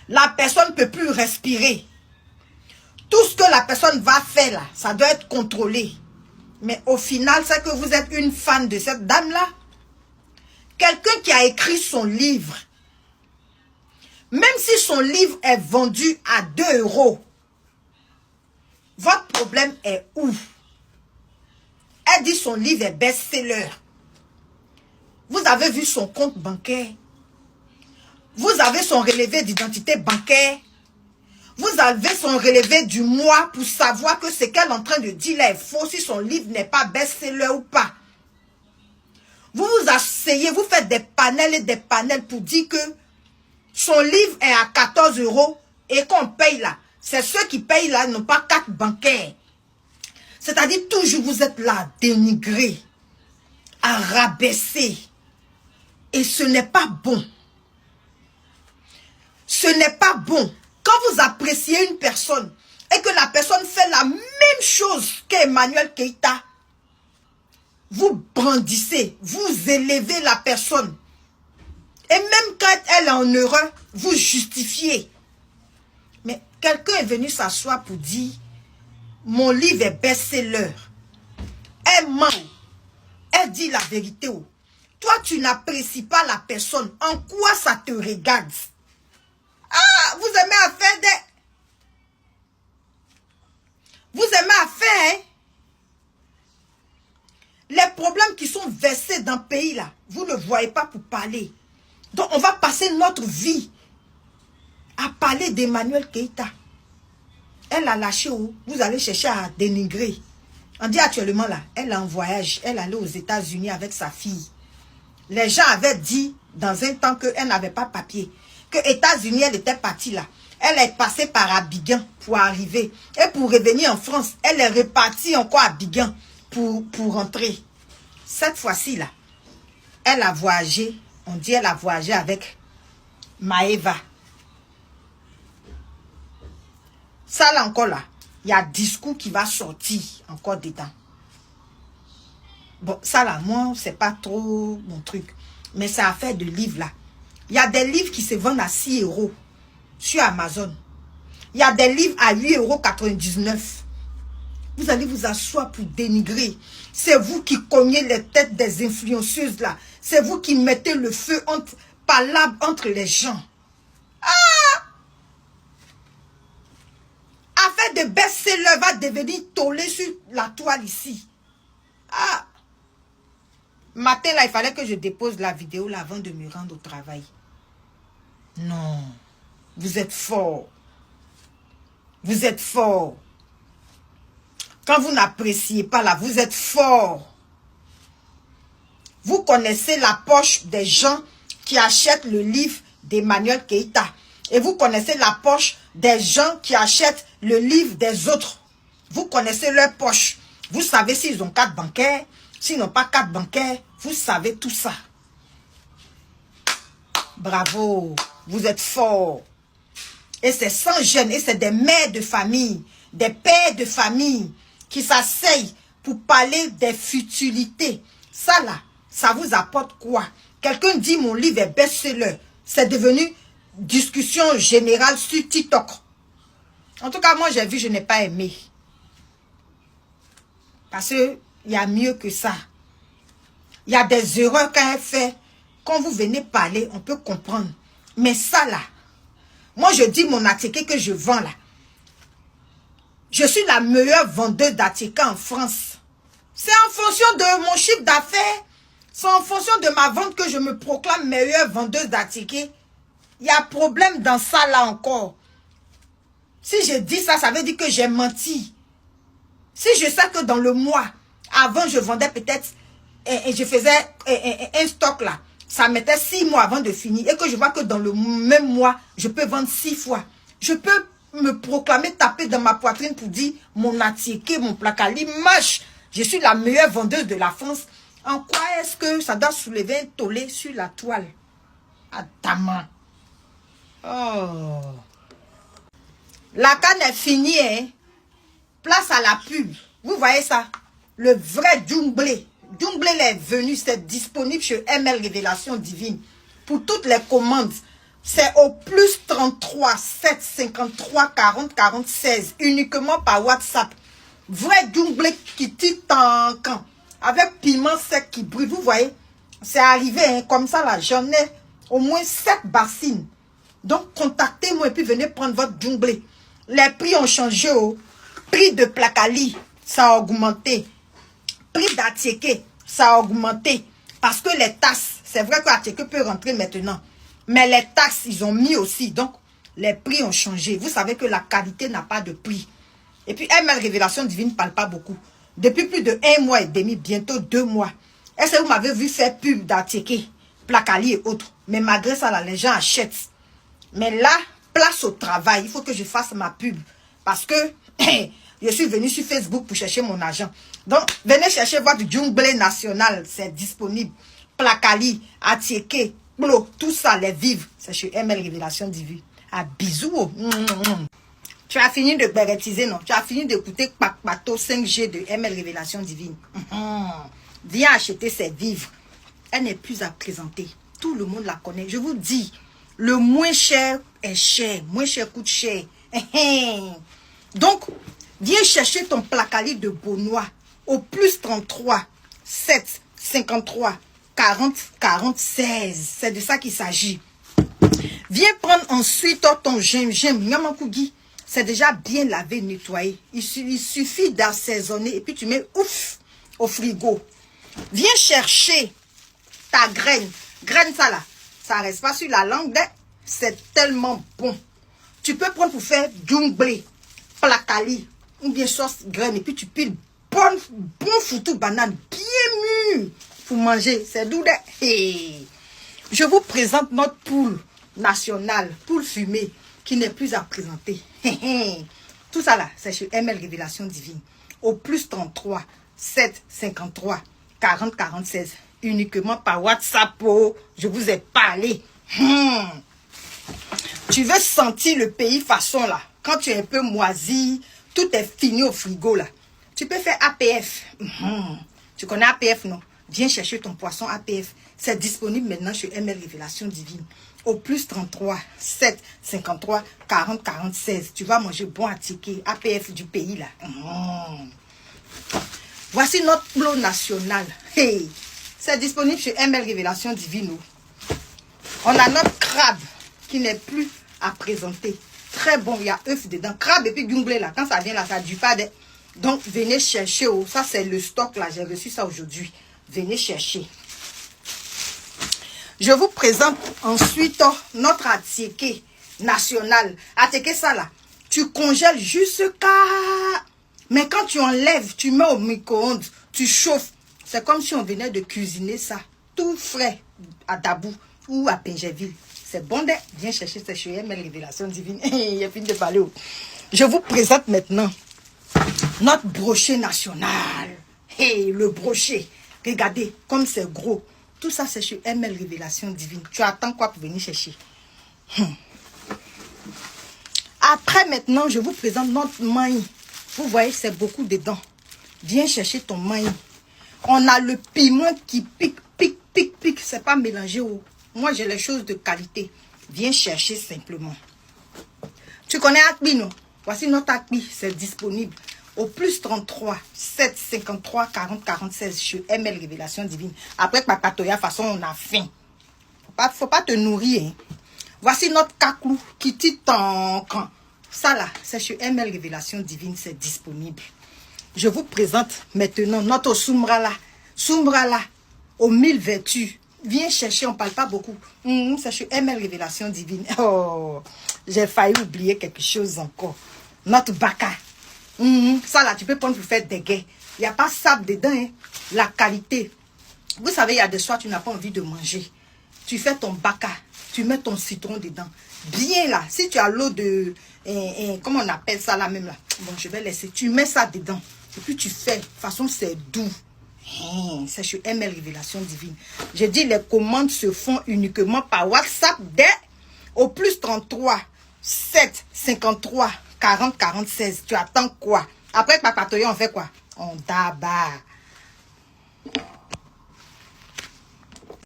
La personne ne peut plus respirer. Tout ce que la personne va faire là, ça doit être contrôlé. Mais au final, c'est que vous êtes une fan de cette dame-là. Quelqu'un qui a écrit son livre, même si son livre est vendu à 2 €, votre problème est où? Elle dit son livre est best-seller. Vous avez vu son compte bancaire. Vous avez son relevé d'identité bancaire. Vous avez son relevé du mois pour savoir que ce qu'elle est en train de dire là est faux, si son livre n'est pas best-seller ou pas. Vous vous asseyez, vous faites des panels et des panels pour dire que son livre est à 14 € et qu'on paye là. C'est ceux qui payent là n'ont pas carte bancaire. C'est-à-dire toujours vous êtes là à dénigrer, à rabaisser. Et ce n'est pas bon. Ce n'est pas bon. Quand vous appréciez une personne et que la personne fait la même chose qu'Emmanuel Keïta, vous brandissez, vous élevez la personne. Et même quand elle est en erreur, vous justifiez. Mais quelqu'un est venu s'asseoir pour dire, mon livre est best-seller. Elle ment. Elle dit la vérité. Toi, tu n'apprécies pas la personne. En quoi ça te regarde? Ah, vous aimez à faire des... Vous aimez à faire, hein? Les problèmes qui sont versés dans le pays, là, vous ne voyez pas pour parler. Donc, on va passer notre vie à parler d'Emmanuel Keïta. Elle a lâché où? Vous allez chercher à dénigrer. On dit actuellement, là, elle est en voyage. Elle allait aux États-Unis avec sa fille. Les gens avaient dit, dans un temps, qu'elle n'avait pas papier. Que États-Unis, elle était partie là. Elle est passée par Abidjan pour arriver. Et pour revenir en France, elle est repartie encore à Abidjan pour rentrer. Cette fois-ci là, elle a voyagé. On dit elle a voyagé avec Maëva. Ça là encore là, il y a discours qui va sortir encore dedans. Bon, ça là, moi, c'est pas trop mon truc. Mais c'est affaire de livres là. Il y a des livres qui se vendent à 6 € sur Amazon. Il y a des livres à 8,99 €. Vous allez vous asseoir pour dénigrer. C'est vous qui cognez les têtes des influenceuses là. C'est vous qui mettez le feu entre les gens. Ah! Affaire de best-seller va devenir tollé sur la toile ici. Ah! Matin là, il fallait que je dépose la vidéo là avant de me rendre au travail. Non. Vous êtes fort. Vous êtes fort. Quand vous n'appréciez pas là, vous êtes fort. Vous connaissez la poche des gens qui achètent le livre d'Emmanuel Keïta. Et vous connaissez la poche des gens qui achètent le livre des autres. Vous connaissez leur poche. Vous savez s'ils ont carte bancaire, s'ils n'ont pas carte bancaire. Vous savez tout ça. Bravo. Vous êtes fort. Et c'est sans gêne. Et c'est des mères de famille, des pères de famille qui s'asseyent pour parler des futilités. Ça là, ça vous apporte quoi? Quelqu'un dit mon livre est best-seller. C'est devenu discussion générale sur TikTok. En tout cas, moi j'ai vu, je n'ai pas aimé. Parce qu'il y a mieux que ça. Il y a des erreurs qu'elle fait. Quand vous venez parler, on peut comprendre. Mais ça là, moi je dis mon attiqué que je vends là. Je suis la meilleure vendeuse d'attiqués en France. C'est en fonction de mon chiffre d'affaires. C'est en fonction de ma vente que je me proclame meilleure vendeuse d'attiqués. Il y a problème dans ça là encore. Si je dis ça, ça veut dire que j'ai menti. Si je sais que dans le mois, avant je vendais peut-être, et je faisais un stock là, ça mettait 6 mois avant de finir, et que je vois que dans le même mois, je peux vendre 6 fois. Je peux me proclamer, taper dans ma poitrine pour dire mon attiqué, mon placard, l'image. Je suis la meilleure vendeuse de la France. En quoi est-ce que ça doit soulever un tollé sur la toile? À ta main. Oh. La canne est finie, hein. Place à la pub. Vous voyez ça? Le vrai Djumblé. Djumblé est venu, c'est disponible chez ML Révélation Divine. Pour toutes les commandes. C'est au plus 33 7 53 40 40 16. Uniquement par WhatsApp. Vrai double qui tire en camp. Avec piment sec qui brûle. Vous voyez? C'est arrivé hein, comme ça là. J'en ai au moins 7 bassines. Donc contactez-moi et puis venez prendre votre double. Les prix ont changé. Oh. Prix de Placali, ça a augmenté. Prix d'Atieke, ça a augmenté. Parce que les taxes, c'est vrai que Atieke peut rentrer maintenant. Mais les taxes, ils ont mis aussi. Donc, les prix ont changé. Vous savez que la qualité n'a pas de prix. Et puis, ML Révélation Divine ne parle pas beaucoup. Depuis plus de 1 mois et demi, bientôt 2 mois. Est-ce que vous m'avez vu faire pub d'Atieke, Placali et autres? Mais malgré ça, là, les gens achètent. Mais là, place au travail. Il faut que je fasse ma pub. Parce que je suis venu sur Facebook pour chercher mon argent. Donc, venez chercher votre jungle national. C'est disponible. Placali, Atieke, Blo, tout ça, les vivres. C'est chez ML Révélation Divine. Ah, bisous. Tu as fini de bérétiser, non? Tu as fini d'écouter Pato 5G de ML Révélation Divine. Viens acheter ses vivres. Elle n'est plus à présenter. Tout le monde la connaît. Je vous dis, le moins cher est cher. Moins cher coûte cher. Donc, viens chercher ton Placali de Beaunois au plus 33 7 53 40 40 16. C'est de ça qu'il s'agit. Viens prendre ensuite ton gingembre. Nyamakugi. C'est déjà bien lavé, nettoyé. Il suffit d'assaisonner et puis tu mets ouf au frigo. Viens chercher ta graine. Graine ça là. Ça reste pas sur la langue. C'est tellement bon. Tu peux prendre pour faire jungle, Placali, ou bien sauce graine. Et puis tu piles bon foutu banane bien mûr pour manger. C'est doux. Je vous présente notre poule nationale, poule fumée, qui n'est plus à présenter. Tout ça là, c'est chez ML Révélation Divine. Au plus 33 7 53 40 46. Uniquement par WhatsApp. Oh, je vous ai parlé. Tu veux sentir le pays façon là. Quand tu es un peu moisi, tout est fini au frigo là. Tu peux faire APF. Tu connais APF, non? Viens chercher ton poisson APF. C'est disponible maintenant chez ML Révélation Divine. Au plus 33 7 53 40 46. Tu vas manger bon Atieke. APF du pays là. Voici notre plot national. Hey. C'est disponible chez ML Révélation Divine. On a notre crabe qui n'est plus à présenter. Très bon, il y a œuf dedans. Crabe et puis gunglé là. Quand ça vient là, ça ne dure pas. Donc, venez chercher. Oh. Ça, c'est le stock là. J'ai reçu ça aujourd'hui. Venez chercher. Je vous présente ensuite notre Atieke national. Atieke ça là. Tu congèles jusqu'à... Mais quand tu enlèves, tu mets au micro-ondes, tu chauffes. C'est comme si on venait de cuisiner ça. Tout frais à Dabou ou à Pingerville. C'est bon d'être. Viens chercher ces chez ML Révélation Divine. Il a fini de parler. Je vous présente maintenant notre brochet national. Hey, le brochet. Regardez comme c'est gros. Tout ça, c'est chez ML Révélation Divine. Tu attends quoi pour venir chercher? Après, maintenant, je vous présente notre maïs. Vous voyez, c'est beaucoup dedans. Viens chercher ton maïs. On a le piment qui pique, pique, pique, pique. C'est pas mélangé. Moi, j'ai les choses de qualité. Viens chercher simplement. Tu connais Akbi, non? Voici notre Akbi. C'est disponible. Au plus 33 7 53 40 46 chez ML Révélation Divine. Après Papatoya, façon, on a faim. Faut pas te nourrir. Hein. Voici notre kaklou qui tire ton camp. Ça là, c'est chez ML Révélation Divine. C'est disponible. Je vous présente maintenant notre Soumbrala. Soumbrala, aux 1000 vertus. Viens chercher, on ne parle pas beaucoup. C'est chez ML Révélation Divine. Oh, j'ai failli oublier quelque chose encore. Notre baka. Ça là, tu peux prendre pour faire des gains. Il n'y a pas sable dedans. Hein. La qualité. Vous savez, il y a des soirs, tu n'as pas envie de manger. Tu fais ton baka. Tu mets ton citron dedans. Bien là. Si tu as l'eau de... comment on appelle ça là même là. Bon, je vais laisser. Tu mets ça dedans. Et puis tu fais. De toute façon, c'est doux. C'est chez ML Révélation Divine. J'ai dit, les commandes se font uniquement par WhatsApp dès au plus 33 7 53 40 46. Tu attends quoi? Après Papatoya, on fait quoi? On tabac.